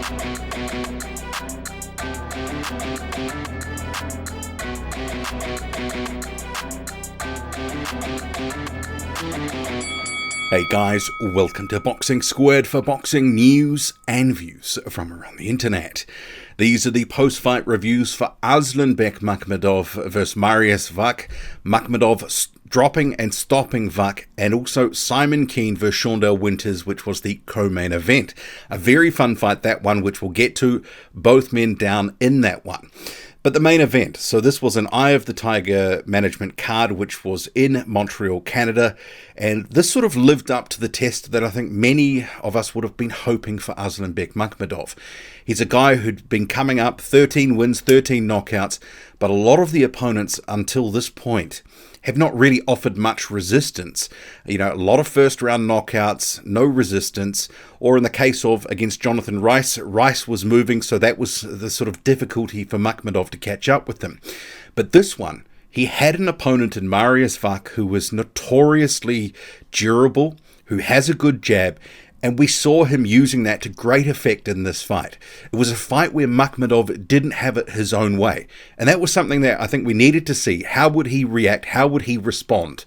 Hey guys, welcome to Boxing Squared for boxing news and views from around the internet. These are the post-fight reviews for Arslanbek Makhmudov versus Mariusz Wach, Makhmudov dropping and stopping Wach, and also Simon Kean versus Showdown, which was the co-main event. A very fun fight, that one, which we'll get to. Both men down in that one. But the main event, so this was an Eye of the Tiger management card, which was in Montreal, Canada, and this sort of lived up to the test that I think many of us would have been hoping for Arslanbek Makhmudov. He's a guy who'd been coming up 13 wins, 13 knockouts, but a lot of the opponents until this point have not really offered much resistance. You know, a lot of first round knockouts, no resistance, or in the case of against Jonathan Rice, Rice was moving, so that was the sort of difficulty for Makhmudov to catch up with him. But this one, he had an opponent in Mariusz Wach who was notoriously durable, who has a good jab, and we saw him using that to great effect in this fight. It was a fight where Makhmudov didn't have it his own way. And that was something that I think we needed to see. How would he react? How would he respond?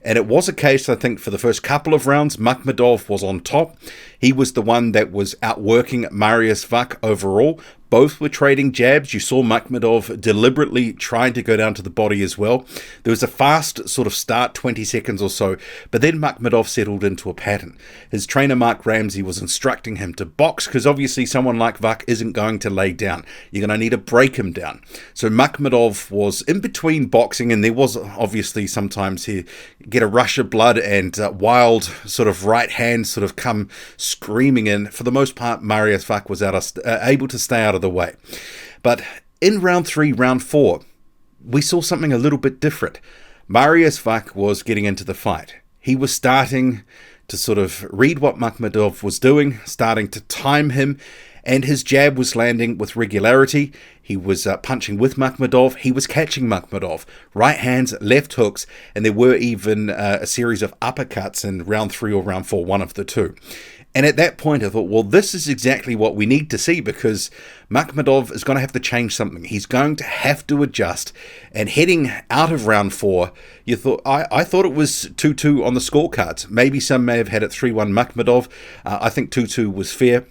And it was a case, I think, for the first couple of rounds, Makhmudov was on top. He was the one that was outworking Mariusz Wach overall. Both were trading jabs. You saw Makhmudov deliberately trying to go down to the body as well. There was a fast sort of start, 20 seconds or so, but then Makhmudov settled into a pattern. His trainer, Mark Ramsey, was instructing him to box because obviously someone like Wach isn't going to lay down. You're going to need to break him down. So Makhmudov was in between boxing, and there was obviously sometimes he get a rush of blood and wild sort of right hand sort of come screaming in. For the most part, Mariusz Wach was able to stay out of the way. But in round 3, round 4, we saw something a little bit different. Mariusz Wach was getting into the fight. He was starting to sort of read what Makhmudov was doing, starting to time him, and his jab was landing with regularity. He was punching with Makhmudov. He was catching Makhmudov. Right hands, left hooks, and there were even a series of uppercuts in round 3 or round 4, one of the two. And at that point, I thought, well, this is exactly what we need to see, because Makhmudov is going to have to change something. He's going to have to adjust. And heading out of round 4, I thought it was 2-2 on the scorecards. Maybe some may have had it 3-1 Makhmudov. I think 2-2 was fair.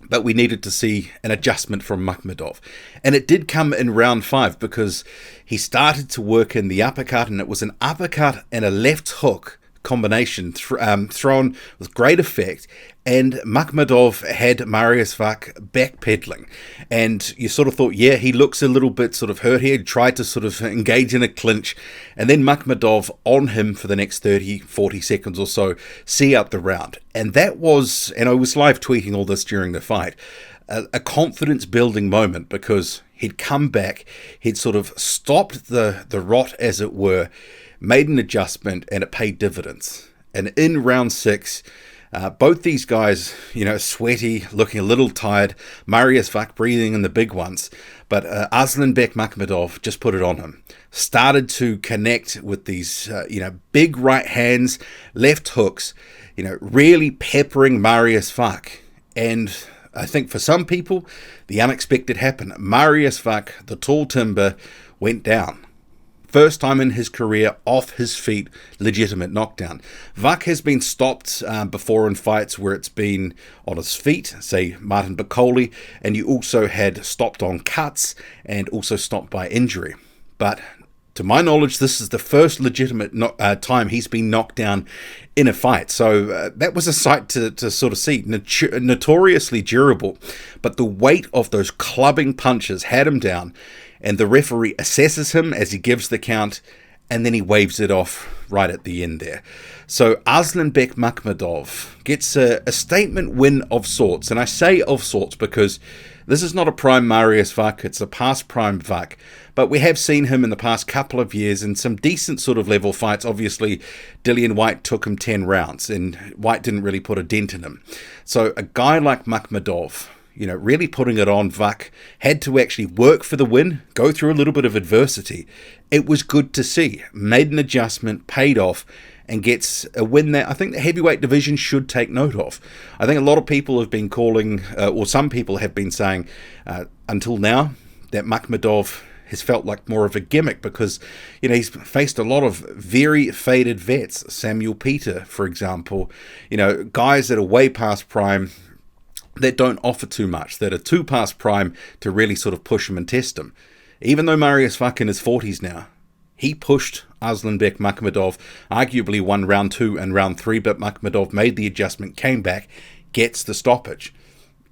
But we needed to see an adjustment from Makhmudov. And it did come in round 5, because he started to work in the uppercut, and it was an uppercut and a left hook combination thrown with great effect, and Makhmudov had Mariusz Wach backpedaling, and you sort of thought, yeah, he looks a little bit sort of hurt here. He tried to sort of engage in a clinch, and then Makhmudov on him for the next 30-40 seconds or so, see out the round. And that was, and I was live tweeting all this during the fight, a confidence building moment, because he'd come back, he'd sort of stopped the rot, as it were, made an adjustment, and it paid dividends. And in round 6, both these guys, sweaty, looking a little tired, Mariusz Wach breathing in the big ones, but Arslanbek Makhmudov just put it on him. Started to connect with these, big right hands, left hooks, really peppering Mariusz Wach. And I think for some people, the unexpected happened. Mariusz Wach, the tall timber, went down. First time in his career off his feet, legitimate knockdown. Wach has been stopped before in fights where it's been on his feet, say Martin Bakole, and you also had stopped on cuts and also stopped by injury. But to my knowledge, this is the first legitimate time he's been knocked down in a fight. So that was a sight to sort of see. Notoriously durable, but the weight of those clubbing punches had him down. And the referee assesses him as he gives the count, and then he waves it off right at the end there. So Arslanbek Makhmudov gets a statement win of sorts. And I say of sorts because this is not a prime Mariusz Wach, it's a past prime Wach. But we have seen him in the past couple of years in some decent sort of level fights. Obviously, Dillian Whyte took him 10 rounds, and Whyte didn't really put a dent in him. So a guy like Makhmudov, really putting it on Wach, had to actually work for the win, go through a little bit of adversity. It was good to see. Made an adjustment, paid off, and gets a win that I think the heavyweight division should take note of. I think a lot of people have been calling, or some people have been saying until now, that Makhmudov has felt like more of a gimmick because, he's faced a lot of very faded vets. Samuel Peter, for example, guys that are way past prime, that don't offer too much, that are too past prime to really sort of push him and test him. Even though Mariusz Wach in his 40s now, he pushed Arslanbek Makhmudov, arguably won round 2 and round 3, but Makhmudov made the adjustment, came back, gets the stoppage.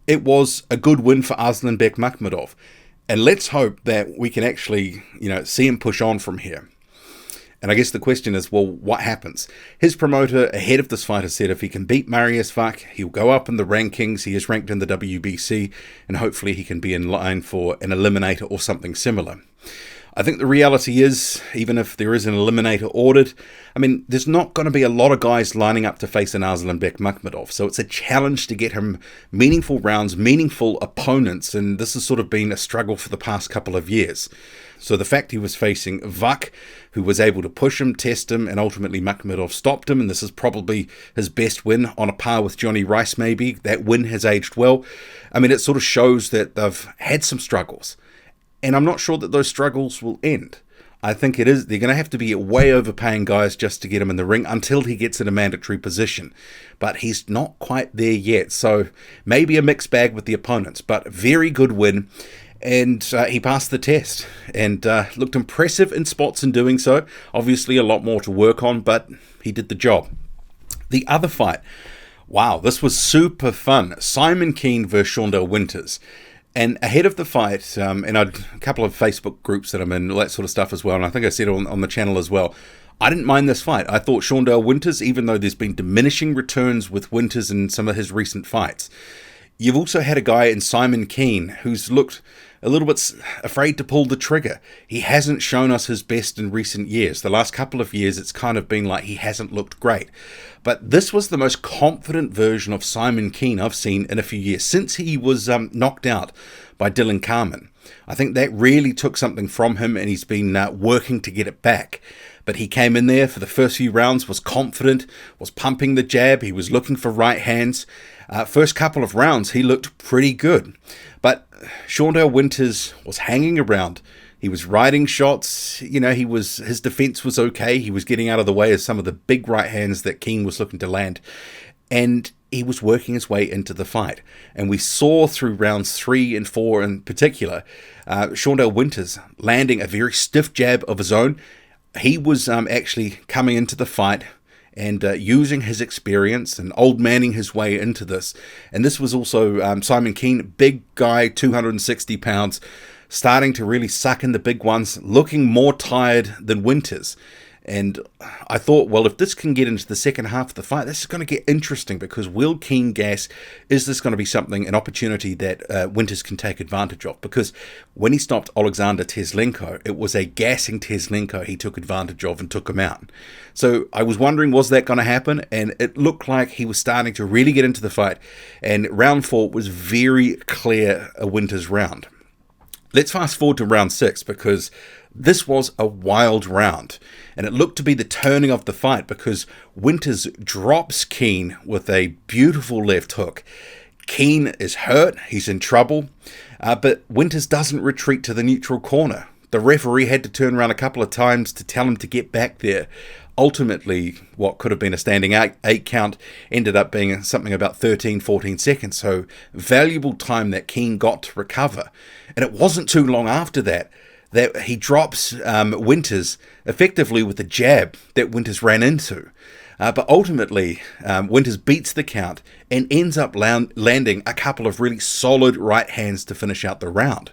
It was a good win for Arslanbek Makhmudov. And let's hope that we can actually, see him push on from here. And I guess the question is, well, what happens? His promoter ahead of this fight has said if he can beat Mariusz Wach, he'll go up in the rankings. He is ranked in the WBC, and hopefully he can be in line for an eliminator or something similar. I think the reality is, even if there is an eliminator ordered, there's not going to be a lot of guys lining up to face an Arslanbek Makhmudov. So it's a challenge to get him meaningful rounds, meaningful opponents, and this has sort of been a struggle for the past couple of years. So the fact he was facing Wach, who was able to push him, test him, and ultimately Makhmudov stopped him, and this is probably his best win, on a par with Johnny Rice maybe. That win has aged well. It sort of shows that they've had some struggles. And I'm not sure that those struggles will end. I think they're going to have to be way overpaying guys just to get him in the ring until he gets in a mandatory position. But he's not quite there yet. So maybe a mixed bag with the opponents, but very good win. And he passed the test and looked impressive in spots in doing so. Obviously a lot more to work on, but he did the job. The other fight. Wow, this was super fun. Simon Kean versus Shondell Winters. And ahead of the fight, and a couple of Facebook groups that I'm in, all that sort of stuff as well, and I think I said on the channel as well, I didn't mind this fight. I thought Shondell Winters, even though there's been diminishing returns with Winters in some of his recent fights, you've also had a guy in Simon Kean who's looked a little bit afraid to pull the trigger. He hasn't shown us his best in recent years. The last couple of years, it's kind of been like he hasn't looked great. But this was the most confident version of Simon Kean I've seen in a few years, since he was knocked out by Dylan Carmen. I think that really took something from him, and he's been working to get it back. But he came in there for the first few rounds, was confident, was pumping the jab, he was looking for right hands. First couple of rounds, he looked pretty good. But Shondell Winters was hanging around. He was riding shots. His defense was okay. He was getting out of the way of some of the big right hands that Kean was looking to land. And he was working his way into the fight. And we saw through rounds 3 and 4 in particular, Shondell Winters landing a very stiff jab of his own. He was actually coming into the fight and using his experience and old manning his way into this. And this was also Simon Kean, big guy, 260 pounds, starting to really suck in the big ones, looking more tired than Winters. And I thought, well, if this can get into the second half of the fight, this is going to get interesting, because will Kean gas? Is this going to be an opportunity that Winters can take advantage of? Because when he stopped Alexander Teslenko, it was a gassing Teslenko he took advantage of and took him out. So I was wondering, was that going to happen? And it looked like he was starting to really get into the fight. And round 4 was very clear a Winters round. Let's fast forward to round 6, because this was a wild round, and it looked to be the turning of the fight, because Winters drops Kean with a beautiful left hook. Kean is hurt, he's in trouble, but Winters doesn't retreat to the neutral corner. The referee had to turn around a couple of times to tell him to get back there. Ultimately, what could have been a standing 8 count ended up being something about 13, 14 seconds. So valuable time that Kean got to recover. And it wasn't too long after that he drops Winters effectively with a jab that Winters ran into. But ultimately, Winters beats the count and ends up landing a couple of really solid right hands to finish out the round.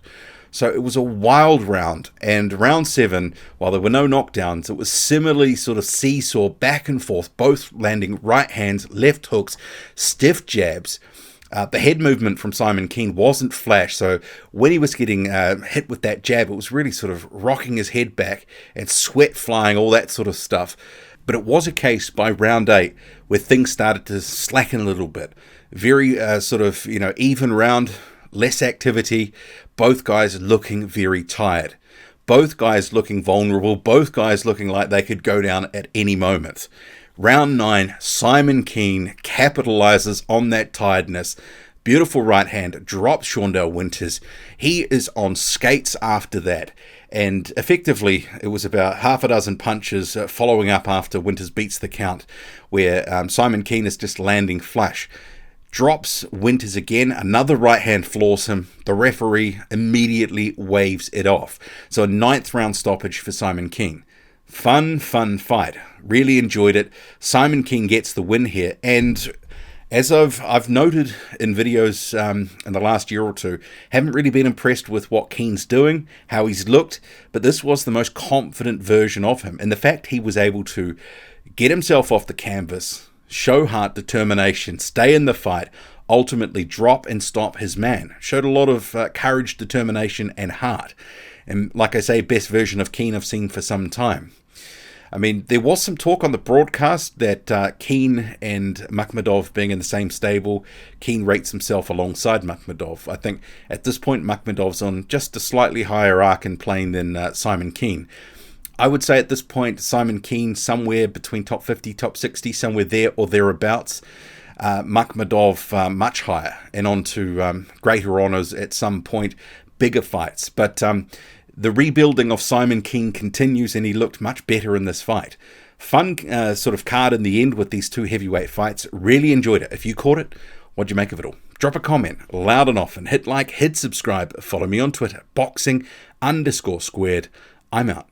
So it was a wild round, and round 7, while there were no knockdowns, it was similarly sort of seesaw back and forth, both landing right hands, left hooks, stiff jabs. The head movement from Simon Kean wasn't flash, so when he was getting hit with that jab, it was really sort of rocking his head back and sweat flying, all that sort of stuff. But it was a case by round 8 where things started to slacken a little bit. Very even round, less activity, both guys looking very tired. Both guys looking vulnerable, both guys looking like they could go down at any moment. Round 9, Simon Kean capitalizes on that tiredness. Beautiful right hand, drops Shawndell Winters. He is on skates after that. And effectively, it was about half a dozen punches following up after Winters beats the count, where Simon Kean is just landing flush. Drops Winters again, another right hand floors him. The referee immediately waves it off. So a 9th round stoppage for Simon Kean. Fun fight. Really enjoyed it. Simon Kean gets the win here. And as I've noted in videos in the last year or two, haven't really been impressed with what Kean's doing, how he's looked, but this was the most confident version of him. And the fact he was able to get himself off the canvas, show heart, determination, stay in the fight, ultimately drop and stop his man. Showed a lot of courage, determination, and heart. And like I say, best version of Kean I've seen for some time. I mean, there was some talk on the broadcast that Kean and Makhmudov being in the same stable, Kean rates himself alongside Makhmudov. I think at this point, Makhmudov's on just a slightly higher arc in plane than Simon Kean. I would say at this point, Simon Kean somewhere between top 50, top 60, somewhere there or thereabouts. Makhmudov much higher and on to greater honours at some point, bigger fights. But the rebuilding of Simon Kean continues, and he looked much better in this fight. Fun sort of card in the end with these two heavyweight fights. Really enjoyed it. If you caught it, what'd you make of it all? Drop a comment loud and often. Hit like, hit subscribe. Follow me on Twitter, boxing_squared. I'm out.